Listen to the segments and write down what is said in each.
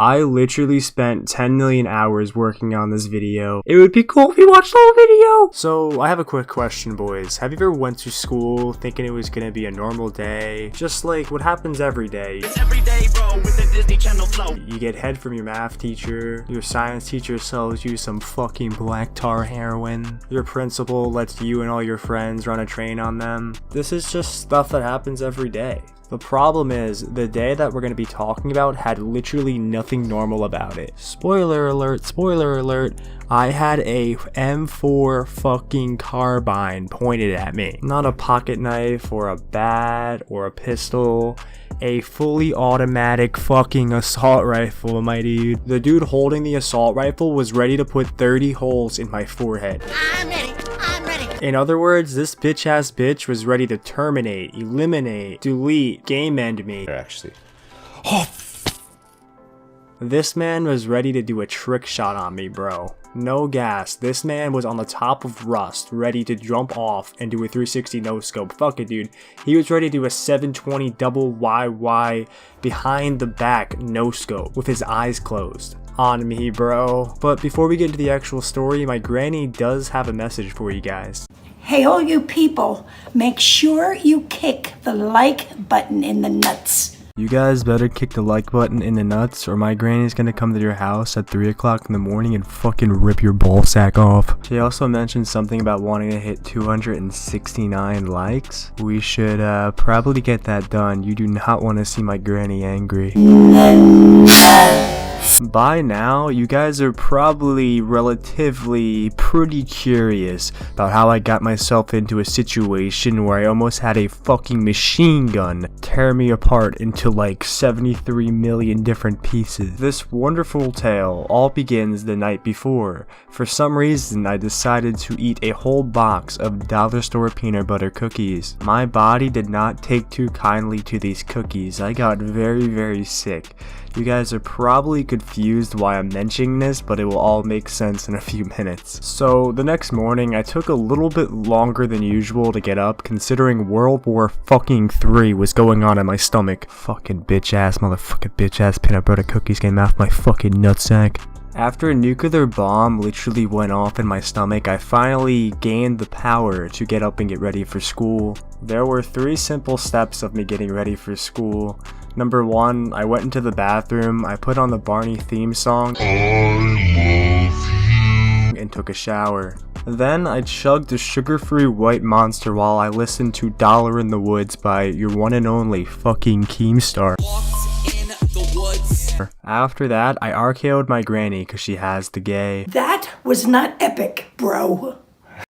I literally spent 10 million hours working on this video. It would be cool if you watched the whole video. So I have a quick question, boys. Have you ever went to school thinking it was gonna be a normal day? Just like what happens every day. It's every day, bro, with the Disney Channel flow. You get head from your math teacher. Your science teacher sells you some fucking black tar heroin. Your principal lets you and all your friends run a train on them. This is just stuff that happens every day. The problem is, the day that we're going to be talking about had literally nothing normal about it. Spoiler alert, I had a M4 fucking carbine pointed at me. Not a pocket knife or a bat or a pistol. A fully automatic fucking assault rifle, my dude. The dude holding the assault rifle was ready to put 30 holes in my forehead. I'm ready. In other words, this bitch ass bitch was ready to terminate, eliminate, delete, game end me. Actually. This man was ready to do a trick shot on me, bro. No gas. This man was on the top of Rust, ready to jump off and do a 360 no scope. Fuck it, dude. He was ready to do a 720 double YY behind the back no scope with his eyes closed. On me, bro. But before we get into the actual story, my granny does have a message for you guys. Hey, all you people, make sure you kick the like button in the nuts. You guys better kick the like button in the nuts or my granny's gonna come to your house at 3 o'clock in the morning and fucking rip your ball sack off. She also mentioned something about wanting to hit 269 likes. We should probably get that done. You do not want to see my granny angry. By now, you guys are probably relatively pretty curious about how I got myself into a situation where I almost had a fucking machine gun tear me apart into like 73 million different pieces. This wonderful tale all begins the night before. For some reason, I decided to eat a whole box of dollar store peanut butter cookies. My body did not take too kindly to these cookies. I got very sick. You guys are probably confused why I'm mentioning this, but it will all make sense in a few minutes. So the next morning, I took a little bit longer than usual to get up, considering World War fucking 3 was going on in my stomach. Fucking bitch ass peanut butter cookies came off my fucking nutsack. After a nuclear bomb literally went off in my stomach, I finally gained the power to get up and get ready for school. There were 3 simple steps of me getting ready for school. Number 1, I went into the bathroom, I put on the Barney theme song, and took a shower. Then I chugged a sugar-free white monster while I listened to Dollar in the Woods by your one and only fucking Keemstar. After that, I RKO'd my granny because she has the gay. That was not epic, bro.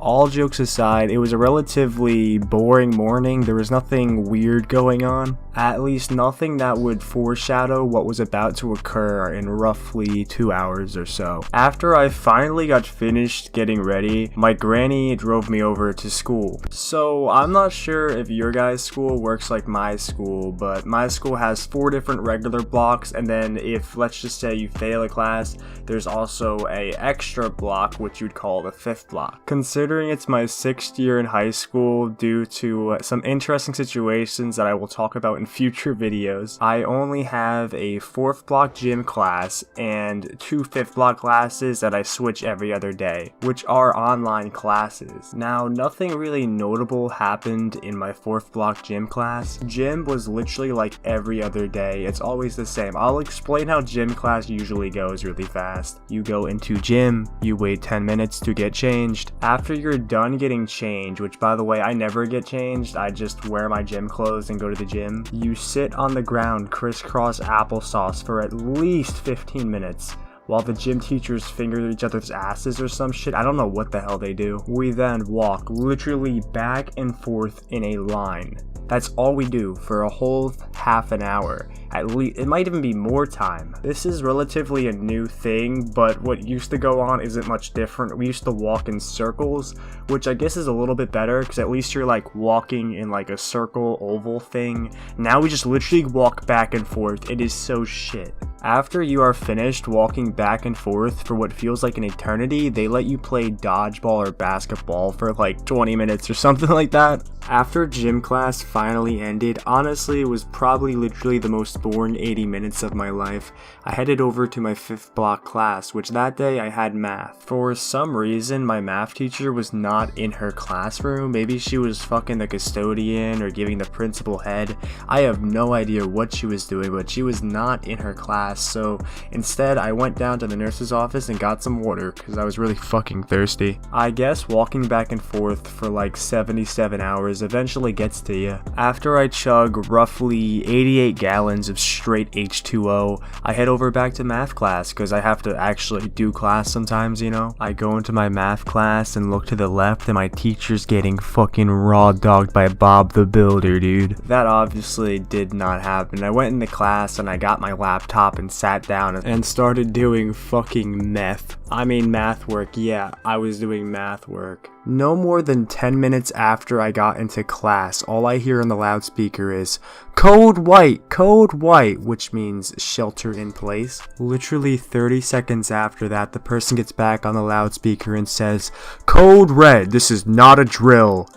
All jokes aside, it was a relatively boring morning. There was nothing weird going on. At least nothing that would foreshadow what was about to occur in roughly 2 hours or so. After I finally got finished getting ready, my granny drove me over to school. So I'm not sure if your guys' school works like my school, but my school has 4 different regular blocks, and then if, let's just say, you fail a class, there's also a extra block, which you'd call the 5th block. Considering it's my 6th year in high school, due to some interesting situations that I will talk about in future videos, I only have a 4th block gym class and 2 5th block classes that I switch every other day, which are online classes. Now, nothing really notable happened in my 4th block gym class. Gym was literally like every other day. It's always the same. I'll explain how gym class usually goes really fast. You go into gym, you wait 10 minutes to get changed. After you're done getting changed, which by the way, I never get changed, I just wear my gym clothes and go to the gym, you sit on the ground crisscross applesauce for at least 15 minutes while the gym teachers finger each other's asses or some shit. I don't know what the hell they do. We then walk literally back and forth in a line. That's all we do for a whole half an hour. At least, it might even be more time. This is relatively a new thing, but what used to go on isn't much different. We used to walk in circles, which I guess is a little bit better, because at least you're like walking in like a circle oval thing. Now we just literally walk back and forth. It is so shit. After you are finished walking back and forth for what feels like an eternity, they let you play dodgeball or basketball for like 20 minutes or something like that. After gym class finally ended, honestly it was probably literally the most boring 80 minutes of my life. I headed over to my 5th block class, which that day I had math. For some reason my math teacher was not in her classroom. Maybe she was fucking the custodian or giving the principal head. I have no idea what she was doing, but she was not in her class. So instead I went down to the nurse's office and got some water because I was really fucking thirsty. I guess walking back and forth for like 77 hours eventually gets to you. After I chug roughly 88 gallons of straight H2O, I head over back to math class because I have to actually do class sometimes, you know. I go into my math class and look to the left and my teacher's getting fucking raw dogged by Bob the Builder, dude. That obviously did not happen. I went into class and I got my laptop and sat down and started doing fucking math work. Yeah, I was doing math work. No more than 10 minutes after I got into class, all I hear on the loudspeaker is code white, which means shelter in place. Literally 30 seconds after that, the person gets back on the loudspeaker and says, code red, this is not a drill.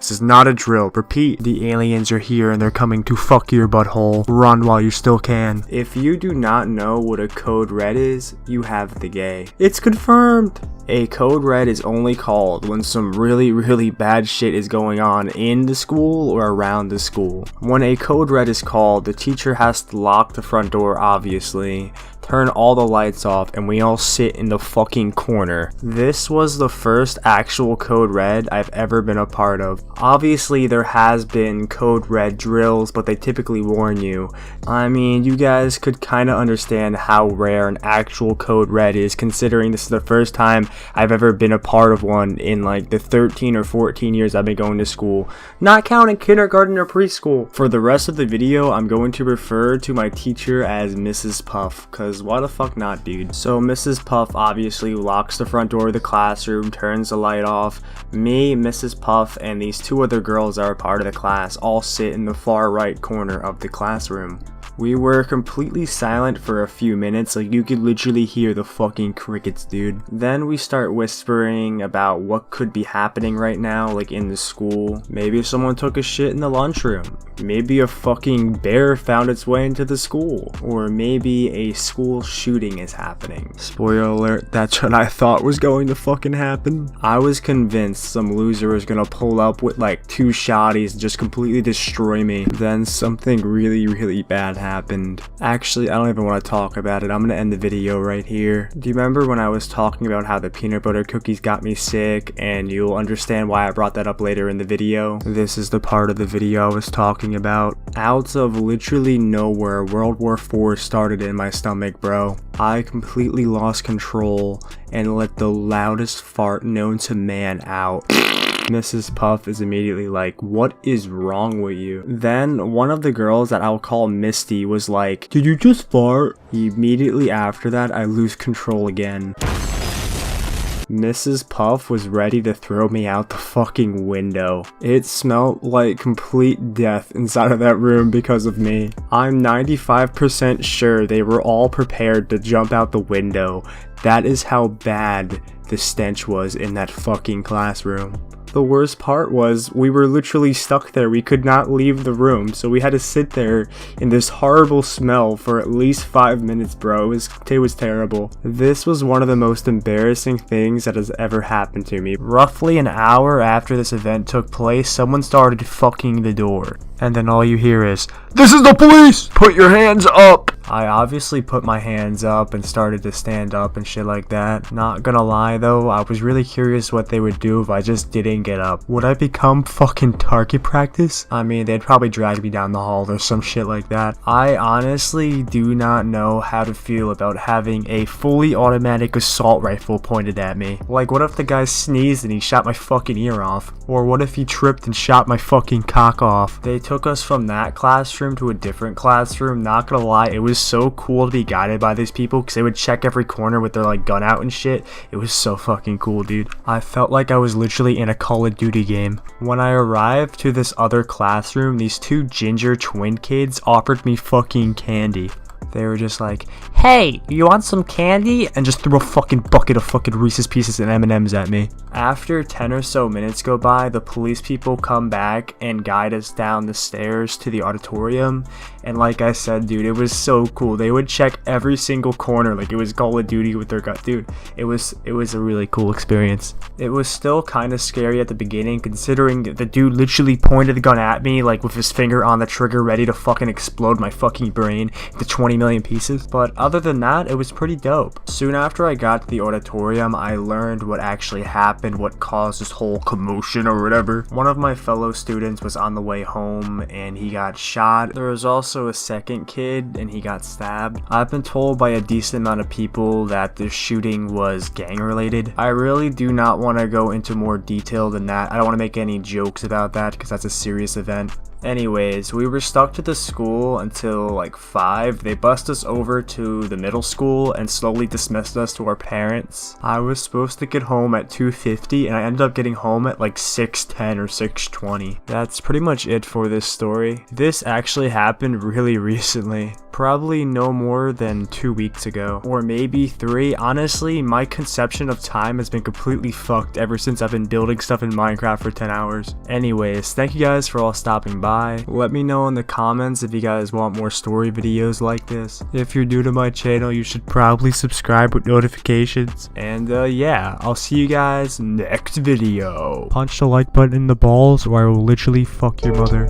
Repeat, the aliens are here and they're coming to fuck your butthole. Run while you still can. If you do not know what a code red is, you have the gay. It's confirmed. A code red is only called when some really bad shit is going on in the school or around the school. When a code red is called, the teacher has to lock the front door, obviously, turn all the lights off, and we all sit in the fucking corner. This was the first actual code red I've ever been a part of. Obviously there has been code red drills, but they typically warn you. I mean, you guys could kinda understand how rare an actual code red is, considering this is the first time I've ever been a part of one in like the 13 or 14 years I've been going to school, not counting kindergarten or preschool. For the rest of the video, I'm going to refer to my teacher as Mrs. Puff, cause why the fuck not, dude? So Mrs. Puff obviously locks the front door of the classroom, turns the light off. Me, Mrs. Puff, and these 2 other girls that are part of the class all sit in the far right corner of the classroom. We were completely silent for a few minutes, like you could literally hear the fucking crickets, dude. Then we start whispering about what could be happening right now, like in the school. Maybe someone took a shit in the lunchroom. Maybe a fucking bear found its way into the school. Or maybe a school shooting is happening. Spoiler alert, that's what I thought was going to fucking happen. I was convinced some loser was gonna pull up with like 2 shotties and just completely destroy me. Then something really bad happened. Actually, I don't even want to talk about it. I'm gonna end the video right here. Do you remember when I was talking about how the peanut butter cookies got me sick? And you'll understand why I brought that up later in the video. This is the part of the video I was talking about. Out of literally nowhere, World War IV started in my stomach, bro. I completely lost control and let the loudest fart known to man out. Mrs. Puff is immediately like, what is wrong with you? Then one of the girls that I'll call Misty was like, did you just fart? Immediately after that, I lose control again. Mrs. Puff was ready to throw me out the fucking window. It smelled like complete death inside of that room because of me. I'm 95% sure they were all prepared to jump out the window. That is how bad the stench was in that fucking classroom. The worst part was we were literally stuck there. We could not leave the room, so we had to sit there in this horrible smell for at least 5 minutes, bro. It was terrible. This was one of the most embarrassing things that has ever happened to me. Roughly an hour after this event took place, someone started fucking the door. And then all you hear is, "This is the police! Put your hands up!" I obviously put my hands up and started to stand up and shit like that. Not gonna lie though, I was really curious what they would do if I just didn't get up. Would I become fucking target practice? I mean, they'd probably drag me down the hall or some shit like that. I honestly do not know how to feel about having a fully automatic assault rifle pointed at me. Like, what if the guy sneezed and he shot my fucking ear off? Or what if he tripped and shot my fucking cock off? They took us from that classroom to a different classroom. Not gonna lie, it was so cool to be guided by these people because they would check every corner with their like gun out and shit. It was so fucking cool, dude. I felt like I was literally in a Call of Duty game. When I arrived to this other classroom, these 2 ginger twin kids offered me fucking candy. They were just like, hey, you want some candy? And just threw a fucking bucket of fucking Reese's Pieces and M&Ms at me. After 10 or so minutes go by, the police people come back and guide us down the stairs to the auditorium. And like I said, dude, it was so cool. They would check every single corner like it was Call of Duty with their gut. Dude, it was a really cool experience. It was still kind of scary at the beginning, considering the dude literally pointed the gun at me like with his finger on the trigger, ready to fucking explode my fucking brain into 20 million pieces. But other than that, it was pretty dope. Soon after I got to the auditorium, I learned what actually happened, what caused this whole commotion or whatever. One of my fellow students was on the way home and he got shot. There was also a second kid and he got stabbed. I've been told by a decent amount of people that the shooting was gang related. I really do not want to go into more detail than that. I don't want to make any jokes about that because that's a serious event. Anyways, we were stuck to the school until like 5. They bussed us over to the middle school and slowly dismissed us to our parents. I was supposed to get home at 2:50 and I ended up getting home at like 6:10 or 6:20. That's pretty much it for this story. This actually happened really recently. Probably no more than 2 weeks ago, or maybe 3. Honestly, my conception of time has been completely fucked ever since I've been building stuff in Minecraft for 10 hours. Anyways, thank you guys for all stopping by. Let me know in the comments if you guys want more story videos like this. If you're new to my channel, you should probably subscribe with notifications. And yeah, I'll see you guys next video. Punch the like button in the balls or I will literally fuck your mother.